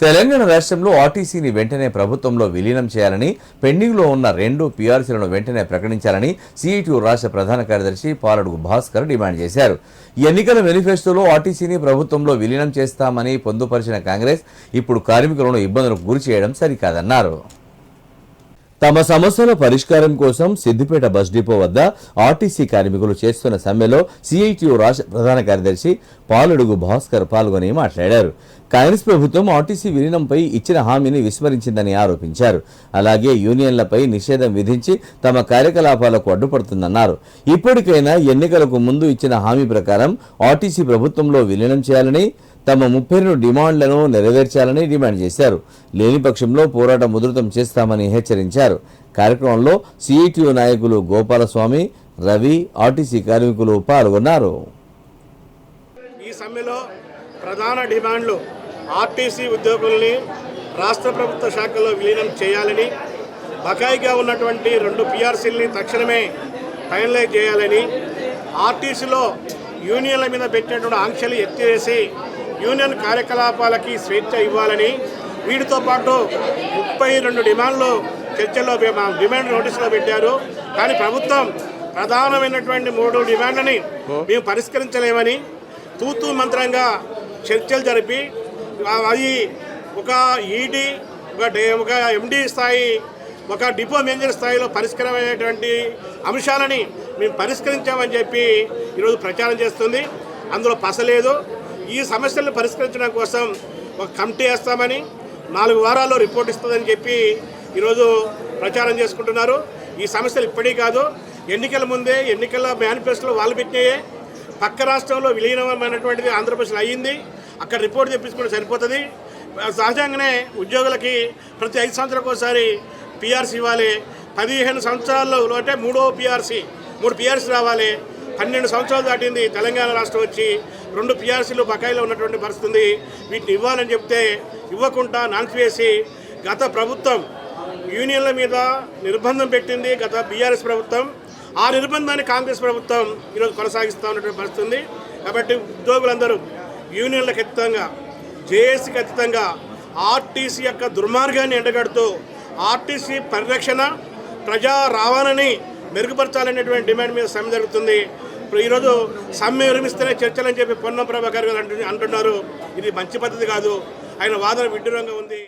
తెలంగాణ రాష్ట్రంలో ఆర్టీసీని వెంటనే ప్రభుత్వంలో విలీనం చేయాలని, పెండింగ్లో ఉన్న 2 పీఆర్సీలను వెంటనే ప్రకటించాలని సిఐటియు రాష్ట్ర ప్రధాన కార్యదర్శి పాలడుగు భాస్కర్ డిమాండ్ చేశారు. ఎన్నికల మేనిఫెస్టోలో ఆర్టీసీని ప్రభుత్వంలో విలీనం చేస్తామని పొందుపరిచిన కాంగ్రెస్ ఇప్పుడు కార్మికులను ఇబ్బందులకు గురి చేయడం సరికాదన్నారు. తమ సమస్యల పరిష్కారం కోసం సిద్దిపేట బస్ డిపో వద్ద ఆర్టీసీ కార్మికులు చేస్తున్న సమ్మెలో సిఐటియు రాష్ట్ర ప్రధాన కార్యదర్శి పాలడుగు భాస్కర్ పాల్గొని మాట్లాడారు. కాంగ్రెస్ ప్రభుత్వం ఆర్టీసీ విలీనంపై ఇచ్చిన హామీని విస్మరించిందని ఆరోపించారు. అలాగే యూనియన్లపై నిషేధం విధించి తమ కార్యకలాపాలకు అడ్డుపడుతుందన్నారు. ఇప్పటికైనా ఎన్నికలకు ముందు ఇచ్చిన హామీ ప్రకారం ఆర్టీసీ ప్రభుత్వంలో విలీనం చేయాలని, తమ 32 డిమాండ్లను నెరవేర్చాలని డిమాండ్ చేశారు. లేని పక్షంలో పోరాటం ఉధృతం చేస్తామని హెచ్చరించారు. కార్యక్రమంలో సిఐటియు నాయకులు గోపాలస్వామి, రవి, ఆర్టీసీ కార్మికులు పాల్గొన్నారు. ఈ సమ్మెలో ప్రధాన డిమాండ్లు ఆర్టీసీ ఉద్యోగుల్ని రాష్ట్ర ప్రభుత్వ శాఖలో విలీనం చేయాలని, బకాయిగా ఉన్నటువంటి 2 పీఆర్సీలని తక్షణమే ఫైనలైజ్ చేయాలని, ఆర్టీసీలో యూనియన్ల మీద పెట్టినటువంటి ఆంక్షలు ఎత్తివేసి యూనియన్ కార్యకలాపాలకి స్వేచ్ఛ ఇవ్వాలని, వీటితో పాటు 32 డిమాండ్లు చర్చలో డిమాండ్ నోటీసులో పెట్టారు. కానీ ప్రభుత్వం ప్రధానమైనటువంటి 3 డిమాండ్లని మేము పరిష్కరించలేమని తూతూ మంత్రంగా చర్చలు జరిపి అది ఒక ఈడీ, ఒక ఎండీ స్థాయి, ఒక డిపో మేనేజర్ స్థాయిలో పరిష్కరమైనటువంటి అంశాలని మేము పరిష్కరించామని చెప్పి ఈరోజు ప్రచారం చేస్తుంది. అందులో పసలేదు. ఈ సమస్యలను పరిష్కరించడం కోసం ఒక కమిటీ వేస్తామని, 4 వారాల్లో రిపోర్ట్ ఇస్తుందని చెప్పి ఈరోజు ప్రచారం చేసుకుంటున్నారు. ఈ సమస్యలు ఇప్పటికీ కాదు, ఎన్నికల ముందే ఎన్నికల మేనిఫెస్టోలో వాళ్ళు పెట్టినాయే. పక్క రాష్ట్రంలో విలీనమైనటువంటిది ఆంధ్రప్రదేశ్లో అయ్యింది. అక్కడ రిపోర్ట్ తెప్పించుకుంటే సరిపోతుంది. సహజంగానే ఉద్యోగులకి ప్రతి 5 సంవత్సరాలకు ఒకసారి పీఆర్సీ ఇవ్వాలి. 15 సంవత్సరాల్లో అంటే 3 పీఆర్సీ రావాలి. 12 సంవత్సరాలు దాటింది తెలంగాణ రాష్ట్రం వచ్చి, 2 పీఆర్సీలు బకాయిలో ఉన్నటువంటి పరిస్థితి. వీటిని ఇవ్వాలని చెప్తే ఇవ్వకుండా నాన్సివేసి గత ప్రభుత్వం యూనియన్ల మీద నిర్బంధం పెట్టింది. గత బీఆర్ఎస్ ప్రభుత్వం ఆ నిర్బంధాన్ని కాంగ్రెస్ ప్రభుత్వం ఈరోజు కొనసాగిస్తూ ఉన్నటువంటి పరిస్థితి ఉంది. కాబట్టి ఉద్యోగులందరూ యూనియన్లకు ఖచ్చితంగా, జేఏసీకి ఖచ్చితంగా ఆర్టీసీ యొక్క దుర్మార్గాన్ని ఎండగడుతూ ఆర్టీసీ పరిరక్షణ, ప్రజా రవాణాని మెరుగుపరచాలనేటువంటి డిమాండ్ మీద సమ్మె జరుగుతుంది. ఇప్పుడు ఈరోజు సమ్మె విరమిస్తేనే చర్చలని చెప్పి పొన్నం ప్రభాకర్ గారు అంటున్నారు. ఇది మంచి పద్ధతి కాదు. ఆయన వాదన విడ్డూరంగా ఉంది.